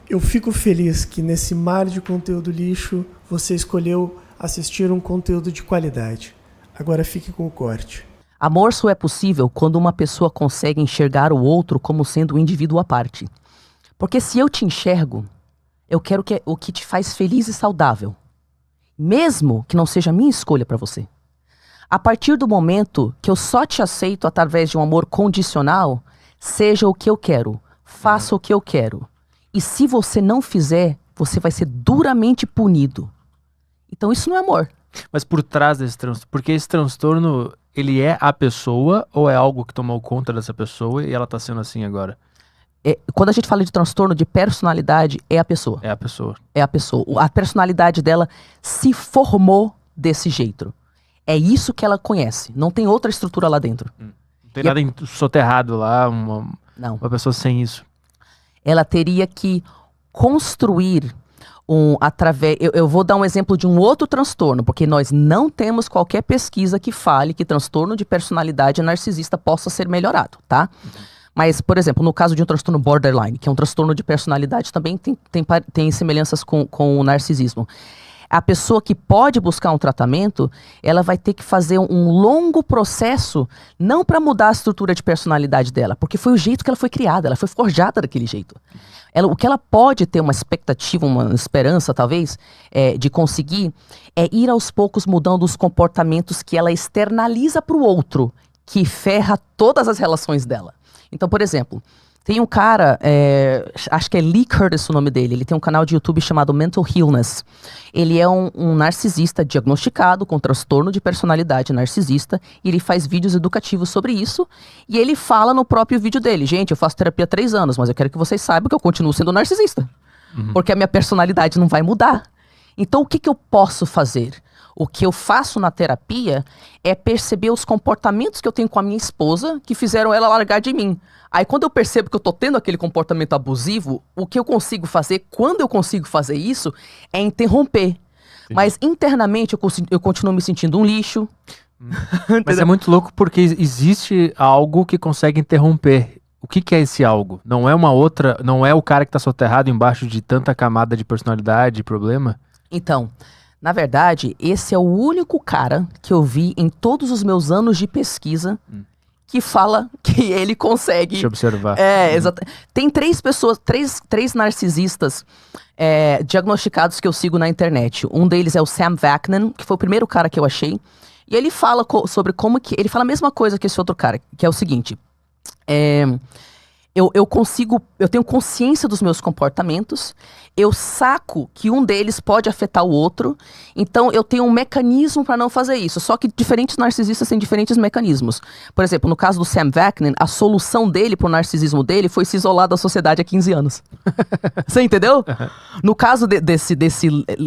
Eu fico feliz que nesse mar de conteúdo lixo você escolheu assistir um conteúdo de qualidade. Agora fique com o corte. Amor só é possível quando uma pessoa consegue enxergar o outro como sendo um indivíduo à parte. Porque se eu te enxergo, eu quero o que te faz feliz e saudável. Mesmo que não seja a minha escolha para você. A partir do momento que eu só te aceito através de um amor condicional, seja o que eu quero, faça o que eu quero. E se você não fizer, você vai ser duramente punido. Então isso não é amor. Mas por trás desse transtorno, porque esse transtorno, ele é a pessoa ou é algo que tomou conta dessa pessoa e ela tá sendo assim agora? Quando a gente fala de transtorno de personalidade, é a pessoa. É a pessoa. É a pessoa. A personalidade dela se formou desse jeito. É isso que ela conhece. Não tem outra estrutura lá dentro. Não tem nada soterrado lá, Não. uma pessoa sem isso. Ela teria que construir através... Eu vou dar um exemplo de um outro transtorno, porque nós não temos qualquer pesquisa que fale que transtorno de personalidade narcisista possa ser melhorado, tá? Mas, por exemplo, no caso de um transtorno borderline, que é um transtorno de personalidade, também tem semelhanças com o narcisismo. A pessoa que pode buscar um tratamento, ela vai ter que fazer um longo processo, não para mudar a estrutura de personalidade dela, porque foi o jeito que ela foi criada, ela foi forjada daquele jeito. O que ela pode ter uma expectativa, uma esperança, talvez, de conseguir, é ir aos poucos mudando os comportamentos que ela externaliza para o outro, que ferra todas as relações dela. Então, por exemplo, tem um cara, acho que é Lee Curtis o nome dele, ele tem um canal de YouTube chamado Mental Illness. Ele é um narcisista diagnosticado com transtorno de personalidade narcisista, e ele faz vídeos educativos sobre isso, e ele fala no próprio vídeo dele: gente, eu faço terapia há 3 anos, mas eu quero que vocês saibam que eu continuo sendo narcisista, porque a minha personalidade não vai mudar. Então, o que eu posso fazer? O que eu faço na terapia é perceber os comportamentos que eu tenho com a minha esposa que fizeram ela largar de mim. Aí quando eu percebo que eu tô tendo aquele comportamento abusivo, o que eu consigo fazer, quando eu consigo fazer isso, é interromper. Sim. Mas internamente eu continuo me sentindo um lixo. Mas é muito louco porque existe algo que consegue interromper. O que é esse algo? Não é não é o cara que tá soterrado embaixo de tanta camada de personalidade e problema? Então, na verdade, esse é o único cara que eu vi em todos os meus anos de pesquisa que fala que ele consegue... Deixa eu observar. Exato. Tem 3 pessoas, três narcisistas diagnosticados que eu sigo na internet. Um deles é o Sam Vaknin, que foi o primeiro cara que eu achei. E ele fala sobre como que... Ele fala a mesma coisa que esse outro cara, que é o seguinte... Eu tenho consciência dos meus comportamentos, eu saco que um deles pode afetar o outro, então eu tenho um mecanismo para não fazer isso. Só que diferentes narcisistas têm diferentes mecanismos. Por exemplo, no caso do Sam Vaknin, a solução dele pro narcisismo dele foi se isolar da sociedade há 15 anos. Você entendeu? No caso desse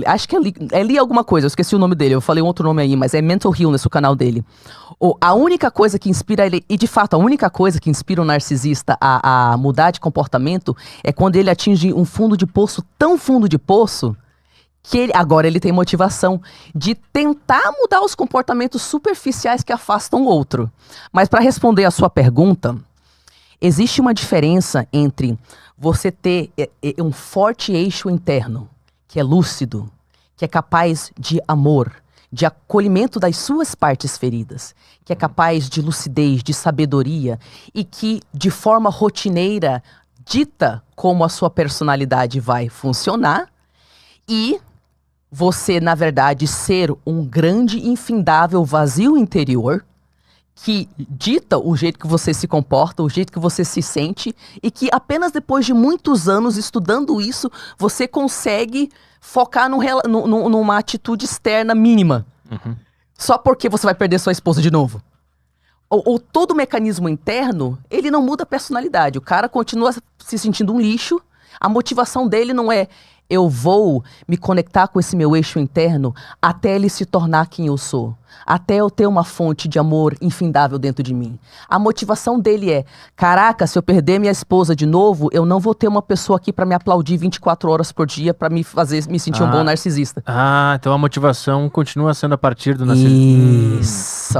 acho que é Lee alguma coisa, eu esqueci o nome dele, eu falei um outro nome aí, mas é Mental Illness o canal dele. A única coisa que inspira ele, e de fato a única coisa que inspira um narcisista a mudar de comportamento é quando ele atinge um fundo de poço, tão fundo de poço, que agora ele tem motivação de tentar mudar os comportamentos superficiais que afastam o outro. Mas para responder a sua pergunta, existe uma diferença entre você ter um forte eixo interno, que é lúcido, que é capaz de amor, de acolhimento das suas partes feridas, que é capaz de lucidez, de sabedoria, e que, de forma rotineira, dita como a sua personalidade vai funcionar, e você, na verdade, ser um grande, infindável vazio interior, que dita o jeito que você se comporta, o jeito que você se sente, e que apenas depois de muitos anos estudando isso, você consegue focar numa atitude externa mínima. Só porque você vai perder sua esposa de novo. Ou todo mecanismo interno, ele não muda a personalidade. O cara continua se sentindo um lixo. A motivação dele não é: eu vou me conectar com esse meu eixo interno até ele se tornar quem eu sou. Até eu ter uma fonte de amor infindável dentro de mim. A motivação dele é: caraca, se eu perder minha esposa de novo, eu não vou ter uma pessoa aqui pra me aplaudir 24 horas por dia pra me fazer me sentir um bom narcisista. Então a motivação continua sendo a partir do narcisismo. Isso.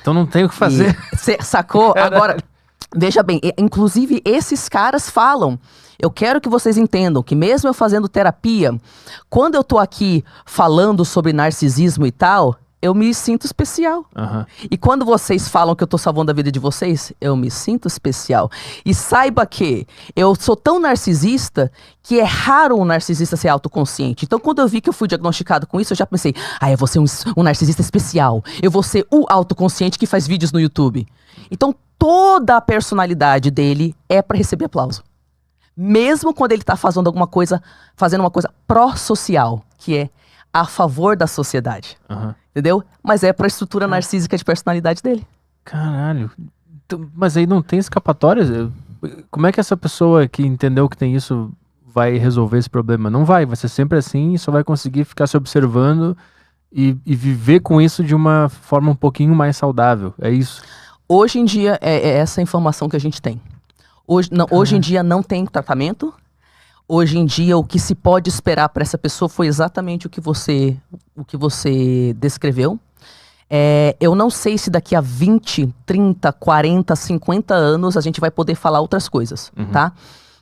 Então não tem o que fazer. Cê sacou? Agora, veja bem, inclusive esses caras falam Eu quero que vocês entendam que mesmo eu fazendo terapia, quando eu tô aqui falando sobre narcisismo e tal, eu me sinto especial. E quando vocês falam que eu tô salvando a vida de vocês, eu me sinto especial. E saiba que eu sou tão narcisista que é raro um narcisista ser autoconsciente. Então, quando eu vi que eu fui diagnosticado com isso, eu já pensei, eu vou ser um narcisista especial. Eu vou ser o autoconsciente que faz vídeos no YouTube. Então, toda a personalidade dele é para receber aplauso. Mesmo quando ele tá fazendo uma coisa pró-social, que é a favor da sociedade. Entendeu? Mas é pra estrutura narcísica de personalidade dele. Caralho. Mas aí não tem escapatória? Como é que essa pessoa que entendeu que tem isso vai resolver esse problema? Não vai ser sempre assim e só vai conseguir ficar se observando e viver com isso de uma forma um pouquinho mais saudável. É isso? Hoje em dia é essa informação que a gente tem. Hoje em dia não tem tratamento. Hoje em dia, o que se pode esperar para essa pessoa foi exatamente o que você descreveu. Eu não sei se daqui a 20, 30, 40, 50 anos a gente vai poder falar outras coisas, tá?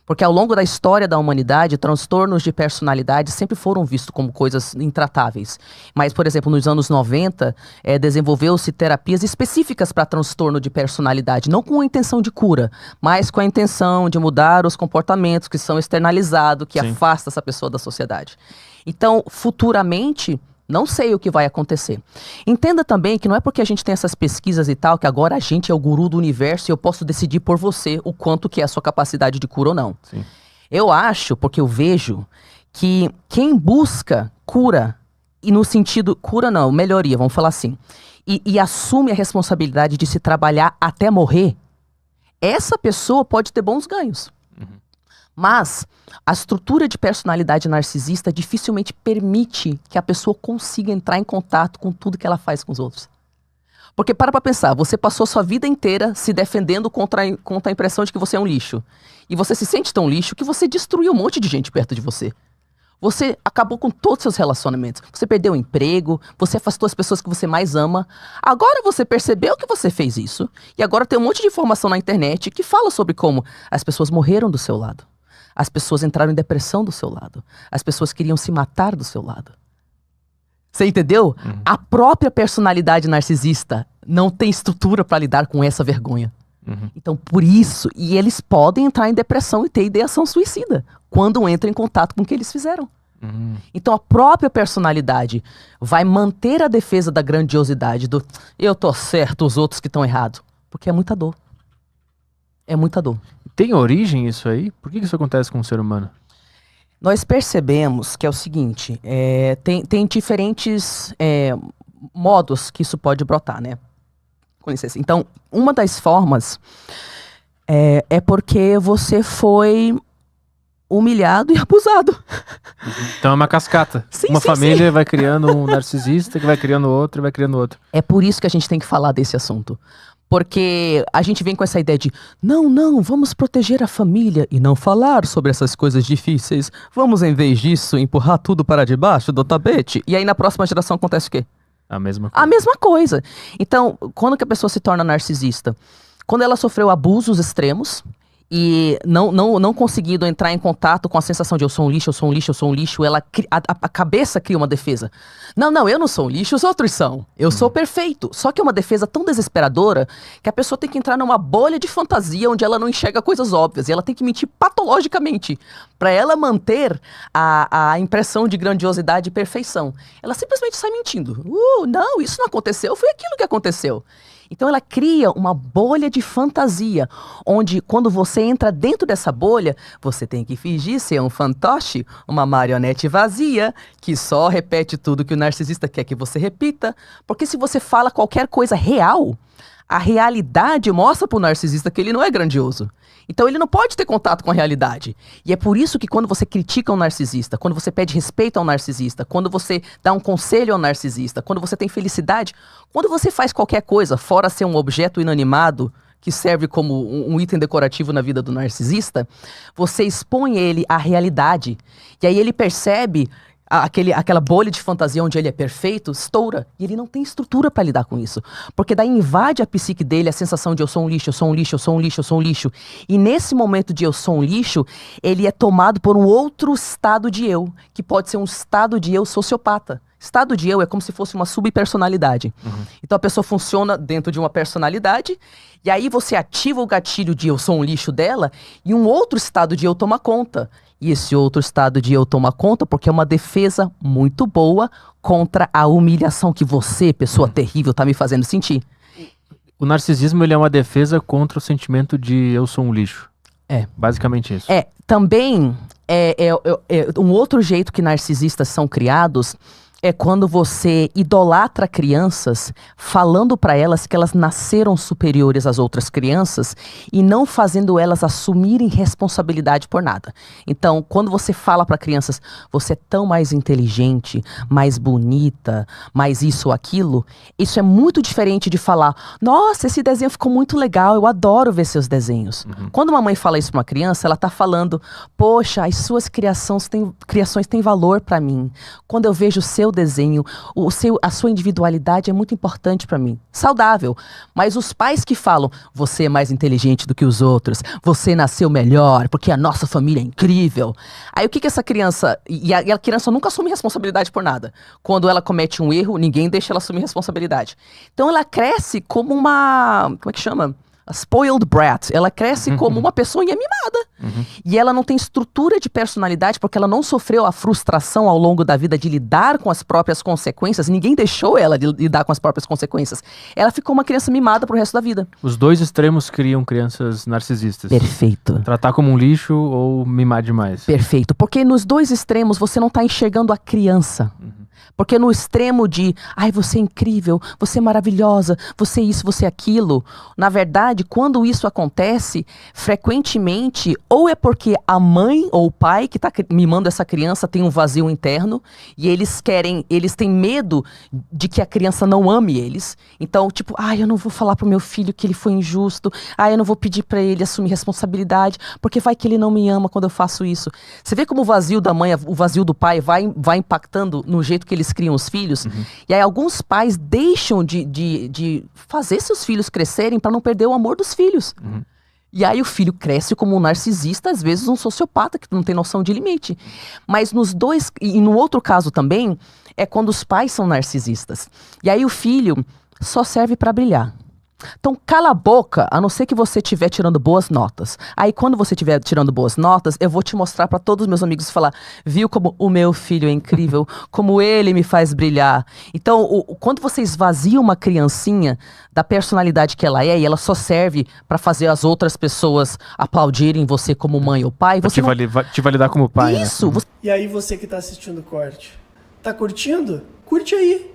Porque ao longo da história da humanidade, transtornos de personalidade sempre foram vistos como coisas intratáveis. Mas, por exemplo, nos anos 90, desenvolveu-se terapias específicas para transtorno de personalidade, não com a intenção de cura, mas com a intenção de mudar os comportamentos que são externalizados, que afasta essa pessoa da sociedade. Então, futuramente, não sei o que vai acontecer. Entenda também que não é porque a gente tem essas pesquisas e tal, que agora a gente é o guru do universo e eu posso decidir por você o quanto que é a sua capacidade de cura ou não. Sim. Eu acho, porque eu vejo, que quem busca cura, e no sentido, cura não, melhoria, vamos falar assim, e assume a responsabilidade de se trabalhar até morrer, essa pessoa pode ter bons ganhos. Mas a estrutura de personalidade narcisista dificilmente permite que a pessoa consiga entrar em contato com tudo que ela faz com os outros. Porque para pensar, você passou sua vida inteira se defendendo contra a impressão de que você é um lixo. E você se sente tão lixo que você destruiu um monte de gente perto de você. Você acabou com todos os seus relacionamentos. Você perdeu o emprego, você afastou as pessoas que você mais ama. Agora você percebeu que você fez isso. E agora tem um monte de informação na internet que fala sobre como as pessoas morreram do seu lado. As pessoas entraram em depressão do seu lado. As pessoas queriam se matar do seu lado. Você entendeu? A própria personalidade narcisista não tem estrutura para lidar com essa vergonha. Então, por isso, e eles podem entrar em depressão e ter ideação suicida quando entram em contato com o que eles fizeram. Então, a própria personalidade vai manter a defesa da grandiosidade do eu tô certo, os outros que estão errados. Porque é muita dor. É muita dor. Tem origem isso aí? Por que isso acontece com o ser humano? Nós percebemos que é o seguinte, tem diferentes modos que isso pode brotar, né? Com licença. Então, uma das formas é porque você foi humilhado e abusado. Então é uma cascata. Uma família vai criando um narcisista, que vai criando outro, e vai criando outro. É por isso que a gente tem que falar desse assunto. Porque a gente vem com essa ideia de não, vamos proteger a família e não falar sobre essas coisas difíceis. Vamos, em vez disso, empurrar tudo para debaixo do tapete. E aí na próxima geração acontece o quê? A mesma coisa. A mesma coisa. Então, quando que a pessoa se torna narcisista? Quando ela sofreu abusos extremos e não conseguindo entrar em contato com a sensação de eu sou um lixo, eu sou um lixo, eu sou um lixo, a cabeça cria uma defesa. Não, eu não sou um lixo, os outros são. Eu sou perfeito. Só que é uma defesa tão desesperadora que a pessoa tem que entrar numa bolha de fantasia onde ela não enxerga coisas óbvias. E ela tem que mentir patologicamente para ela manter a impressão de grandiosidade e perfeição. Ela simplesmente sai mentindo. Não, isso não aconteceu, foi aquilo que aconteceu. Então ela cria uma bolha de fantasia, onde quando você entra dentro dessa bolha, você tem que fingir ser um fantoche, uma marionete vazia, que só repete tudo que o narcisista quer que você repita, porque se você fala qualquer coisa real, a realidade mostra pro narcisista que ele não é grandioso. Então ele não pode ter contato com a realidade. E é por isso que quando você critica um narcisista, quando você pede respeito ao narcisista, quando você dá um conselho ao narcisista, quando você tem felicidade, quando você faz qualquer coisa, fora ser um objeto inanimado, que serve como um item decorativo na vida do narcisista, você expõe ele à realidade. E aí ele percebe aquela bolha de fantasia onde ele é perfeito, estoura. E ele não tem estrutura para lidar com isso. Porque daí invade a psique dele a sensação de eu sou um lixo, eu sou um lixo, eu sou um lixo, eu sou um lixo. E nesse momento de eu sou um lixo, ele é tomado por um outro estado de eu, que pode ser um estado de eu sociopata. Estado de eu é como se fosse uma subpersonalidade. Então a pessoa funciona dentro de uma personalidade, e aí você ativa o gatilho de eu sou um lixo dela, e um outro estado de eu toma conta. E esse outro estado de eu toma conta porque é uma defesa muito boa contra a humilhação que você, pessoa terrível, tá me fazendo sentir. O narcisismo, ele é uma defesa contra o sentimento de eu sou um lixo. É. Basicamente isso. Também um outro jeito que narcisistas são criados é quando você idolatra crianças, falando para elas que elas nasceram superiores às outras crianças e não fazendo elas assumirem responsabilidade por nada. Então, quando você fala para crianças, você é tão mais inteligente, mais bonita, mais isso ou aquilo, isso é muito diferente de falar, nossa, esse desenho ficou muito legal, eu adoro ver seus desenhos. Quando uma mãe fala isso para uma criança, ela tá falando, poxa, as suas criações têm valor para mim. Quando eu vejo o seu desenho, a sua individualidade é muito importante pra mim. Saudável. Mas os pais que falam, você é mais inteligente do que os outros, você nasceu melhor, porque a nossa família é incrível. Aí o que essa criança... E a criança nunca assume responsabilidade por nada. Quando ela comete um erro, ninguém deixa ela assumir responsabilidade. Então ela cresce como uma... Como é que chama? A spoiled brat. Ela cresce como uma pessoa mimada. E ela não tem estrutura de personalidade porque ela não sofreu a frustração ao longo da vida de lidar com as próprias consequências. Ninguém deixou ela de lidar com as próprias consequências. Ela ficou uma criança mimada pro resto da vida. Os dois extremos criam crianças narcisistas. Perfeito. Tratar como um lixo ou mimar demais. Perfeito. Porque nos dois extremos você não tá enxergando a criança. Porque no extremo de, ai, você é incrível, você é maravilhosa, você é isso, você é aquilo. Na verdade, quando isso acontece, frequentemente, ou é porque a mãe ou o pai que tá mimando essa criança tem um vazio interno e eles têm medo de que a criança não ame eles. Então, tipo, ai, eu não vou falar pro meu filho que ele foi injusto, ai, eu não vou pedir pra ele assumir responsabilidade, porque vai que ele não me ama quando eu faço isso. Você vê como o vazio da mãe, o vazio do pai vai impactando no jeito que eles criam os filhos. E aí alguns pais deixam de fazer seus filhos crescerem para não perder o amor dos filhos. E aí o filho cresce como um narcisista, às vezes um sociopata que não tem noção de limite. Mas nos dois, e no outro caso também, é quando os pais são narcisistas. E aí o filho só serve para brilhar. Então cala a boca, a não ser que você estiver tirando boas notas. Aí quando você estiver tirando boas notas, eu vou te mostrar para todos os meus amigos e falar, viu como o meu filho é incrível, como ele me faz brilhar. Então quando você esvazia uma criancinha da personalidade que ela é e ela só serve para fazer as outras pessoas aplaudirem você como mãe ou pai, você te validar como pai. Isso. Né? E aí você que tá assistindo o corte, tá curtindo? Curte aí.